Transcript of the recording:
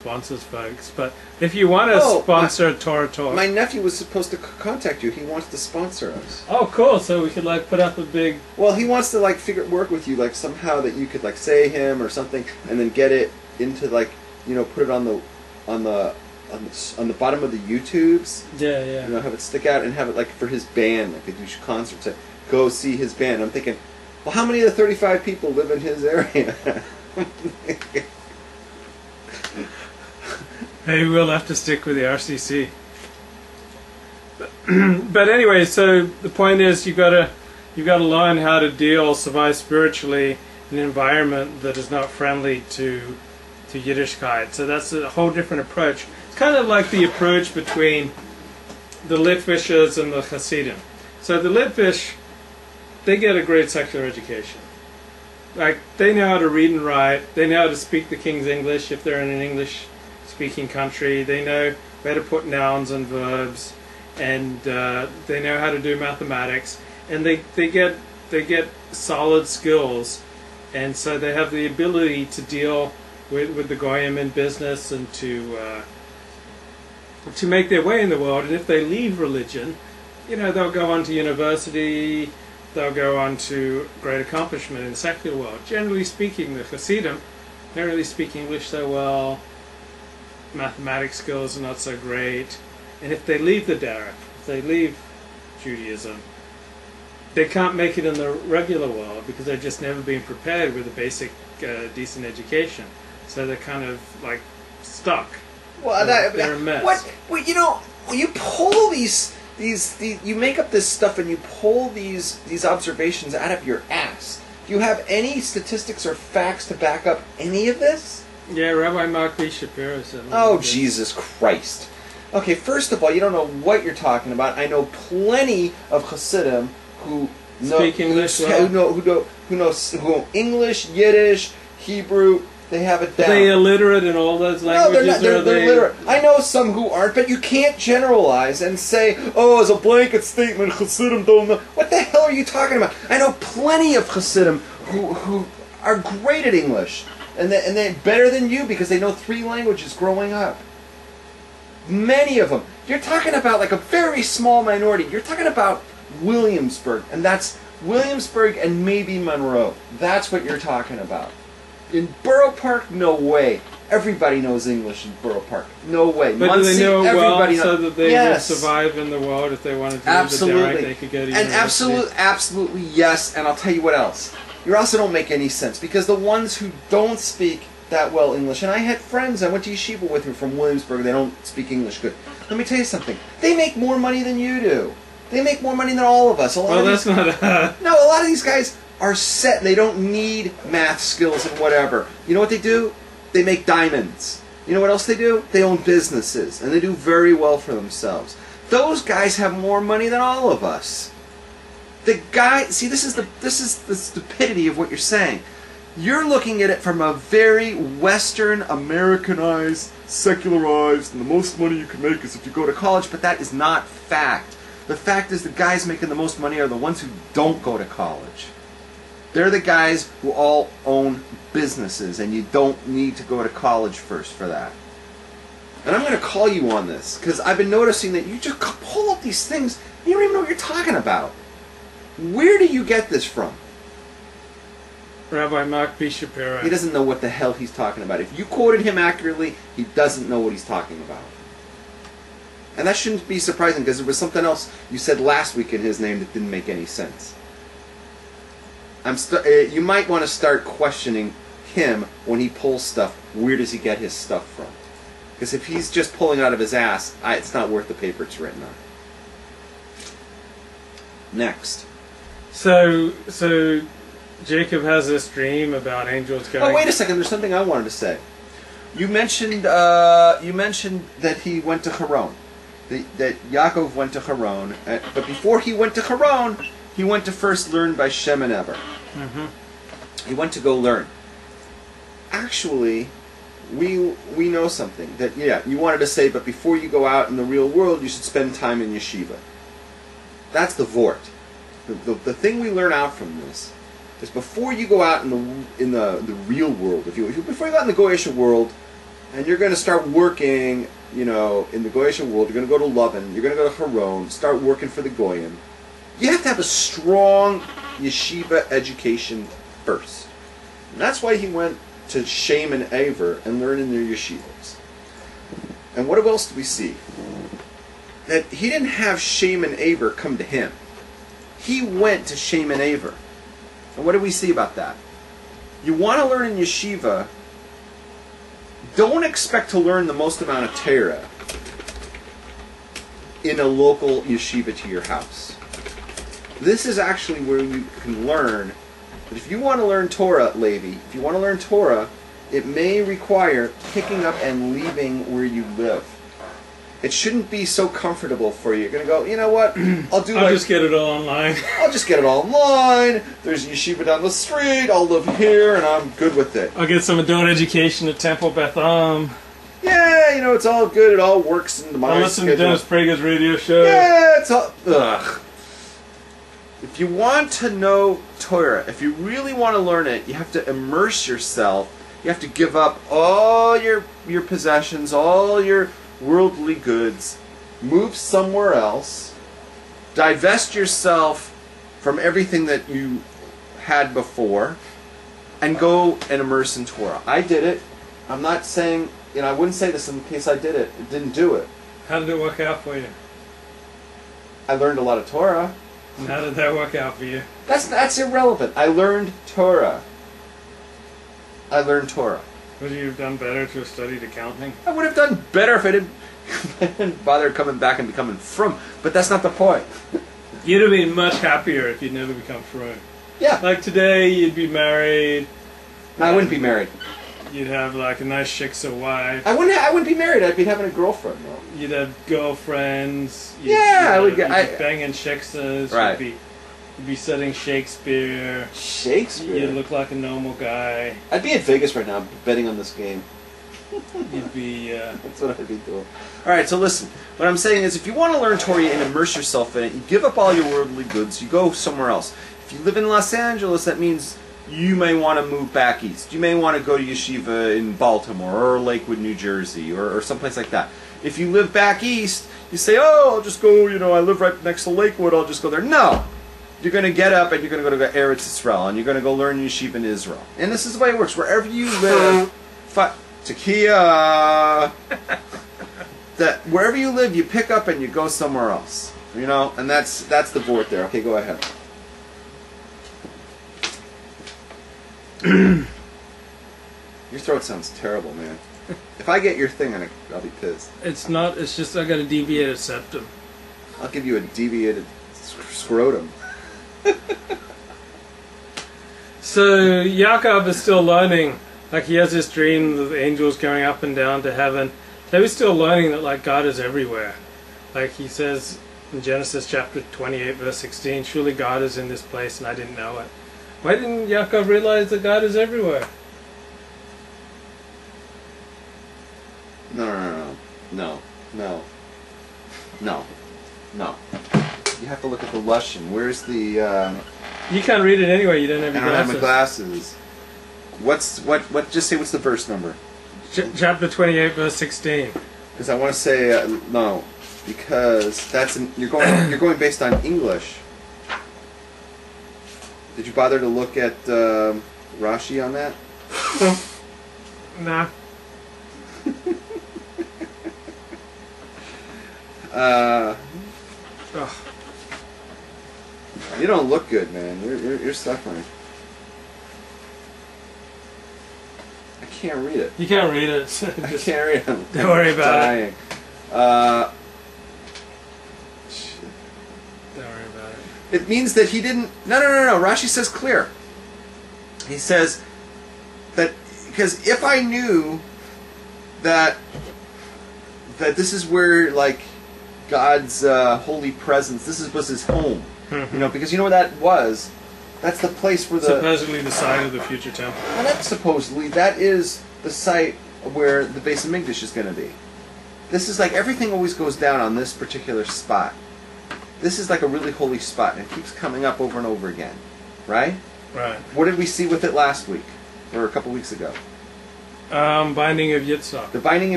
sponsors folks. But if you want to sponsor Torah Talk, my nephew was supposed to contact you. He wants to sponsor us. Oh, cool! So we could like put up a big. Well, he wants to like work with you, like somehow that you could like say him or something, and then get it into like put it on the bottom of the YouTubes. Yeah, yeah. Have it stick out and have it like for his band, like they do concerts. Go see his band. I'm thinking, well, how many of the 35 people live in his area? Maybe we'll have to stick with the RCC. But anyway, so the point is, you've got to learn how to survive spiritually in an environment that is not friendly to Yiddishkeit. So that's a whole different approach. It's kind of like the approach between the Litvishers and the Hasidim. So the Litvish, they get a great secular education. Like, they know how to read and write. They know how to speak the King's English if they're in an English-speaking country. They know where to put nouns and verbs, and they know how to do mathematics. And they get solid skills, and so they have the ability to deal with the goyim in business and to make their way in the world. And if they leave religion, they'll go on to university. They'll go on to great accomplishment in the secular world. Generally speaking, the Hasidim don't really speak English so well. Mathematics skills are not so great. And if they leave the derech, if they leave Judaism, they can't make it in the regular world because they've just never been prepared with a basic, decent education. So they're kind of like stuck. Well, they're a mess. When you pull these you make up this stuff and you pull these observations out of your ass. Do you have any statistics or facts to back up any of this? Yeah, Rabbi Mark B. Shapiro said. Oh, Jesus Christ. Okay, first of all, you don't know what you're talking about. I know plenty of Hasidim who speak English, who know English, Yiddish, Hebrew. They have it down. Are they illiterate in all those languages? No, they're literate. I know some who aren't, but you can't generalize and say, oh, as a blanket statement, Hasidim don't know. What the hell are you talking about? I know plenty of Hasidim who are great at English, and they're better than you because they know 3 languages growing up. Many of them. You're talking about like a very small minority. You're talking about Williamsburg, and that's Williamsburg and maybe Monroe. That's what you're talking about. In Borough Park, no way. Everybody knows English in Borough Park. No way. But Muncie, do they know well knows. so that they would survive in the world if they wanted to live the derech, they could go to university? And absolutely yes, and I'll tell you what else. You also don't make any sense, because the ones who don't speak that well English, and I had friends, I went to yeshiva with them from Williamsburg, they don't speak English good. Let me tell you something. They make more money than you do. They make more money than all of us. No, a lot of these guys are set. They don't need math skills and whatever. You know what they do? They make diamonds. You know what else they do? They own businesses, and they do very well for themselves. Those guys have more money than all of us. The guy, see, this is the stupidity of what you're saying. You're looking at it from a very Western, Americanized, secularized, and the most money you can make is if you go to college, but that is not fact. The fact is the guys making the most money are the ones who don't go to college. They're the guys who all own businesses, and you don't need to go to college first for that. And I'm going to call you on this, because I've been noticing that you just pull up these things, and you don't even know what you're talking about. Where do you get this from? Rabbi Mark B. Shapiro. He doesn't know what the hell he's talking about. If you quoted him accurately, he doesn't know what he's talking about. And that shouldn't be surprising, because there was something else you said last week in his name that didn't make any sense. You might want to start questioning him when he pulls stuff. Where does he get his stuff from? Because if he's just pulling out of his ass, it's not worth the paper it's written on. Next. So Jacob has this dream about angels going... Oh, wait a second. There's something I wanted to say. You mentioned that he went to Haran. That Yaakov went to Haran. But before he went to Haran, he went to first learn by Shem and Eber. Mm-hmm. He went to go learn. Actually, we know something. That, yeah, you wanted to say, but before you go out in the real world, you should spend time in yeshiva. That's the vort. The thing we learn out from this is before you go out in the real world, before you go out in the Goyish world and you're going to start working, in the Goyish world. You're going to go to Lublin. You're going to go to Haron. Start working for the Goyim. You have to have a strong yeshiva education first. And that's why he went to Shem and Aver and learned in their yeshivas. And what else do we see? That he didn't have Shem and Aver come to him. He went to Shem and Aver. And what do we see about that? You want to learn in yeshiva, don't expect to learn the most amount of Torah in a local yeshiva to your house. This is actually where you can learn that if you want to learn Torah, Levi, if you want to learn Torah, it may require picking up and leaving where you live. It shouldn't be so comfortable for you. You're going to go, you know what, I'll just get it all online. I'll just get it all online. There's a yeshiva down the street. I'll live here, and I'm good with it. I'll get some adult education at Temple Beth Am. Yeah, it's all good. It all works in my I'll listen to Dennis Prager's radio show. Yeah, it's all... Ugh. If you want to know Torah, if you really want to learn it, you have to immerse yourself. You have to give up all your possessions, all your worldly goods, move somewhere else, divest yourself from everything that you had before, and go and immerse in Torah. I did it. I'm not saying, I wouldn't say this in case I did it. I didn't do it. How did it work out for you? I learned a lot of Torah. And how did that work out for you? That's irrelevant. I learned Torah. Would you have done better to have studied accounting? I would have done better if I didn't bother coming back and becoming frum. But that's not the point. You'd have been much happier if you'd never become frum. Yeah. Like today, you'd be married. No, I wouldn't be married. You'd have like a nice shiksa wife. I wouldn't be married. I'd be having a girlfriend. No. You'd have girlfriends. I would get. You'd be banging shiksas. Right. You'd be studying Shakespeare. Shakespeare. You'd look like a normal guy. I'd be in Vegas right now, betting on this game. You'd be. That's what I'd be doing. All right. So listen. What I'm saying is, if you want to learn Torah and immerse yourself in it, you give up all your worldly goods. You go somewhere else. If you live in Los Angeles, that means you may want to move back east. You may want to go to yeshiva in Baltimore or Lakewood, New Jersey, or someplace like that. If you live back east, you say, oh, I'll just go, I live right next to Lakewood, I'll just go there. No. You're going to get up and you're going to go to Eretz Yisrael, and you're going to go learn yeshiva in Israel. And this is the way it works. Wherever you live, Takia, that wherever you live, you pick up and you go somewhere else. And that's the board there. Okay, go ahead. Your throat sounds terrible, man. If I get your thing, I'll be pissed. It's not. It's just I got a deviated septum. I'll give you a deviated scrotum. So Yaakov is still learning. Like he has this dream of angels going up and down to heaven. So he's still learning that like God is everywhere. Like he says in Genesis chapter 28 verse 16, surely God is in this place and I didn't know it. Why didn't Yaakov realize that God is everywhere? No. You have to look at the Lashon. Where's the... You can't read it anyway, you don't have your glasses. I don't glasses. have my glasses. Just say what's the verse number? Chapter 28 verse 16. Because I want to say, no. Because you're going based on English. Did you bother to look at Rashi on that? Nah. You don't look good, man. You're suffering. I can't read it. You can't read it. I can't read it. I'm don't worry about dying. it. Don't worry about it. It means that he didn't... No. Rashi says clear. He says that... Because if I knew that this is where, like, God's holy presence, was his home. Because you know where that was? That's the place where supposedly the site of the future temple. Well, that is the site where the Beis Hamikdash is going to be. This is like everything always goes down on this particular spot. This is like a really holy spot, and it keeps coming up over and over again, right? Right. What did we see with it last week, or a couple weeks ago? Binding of Yitzhak. The binding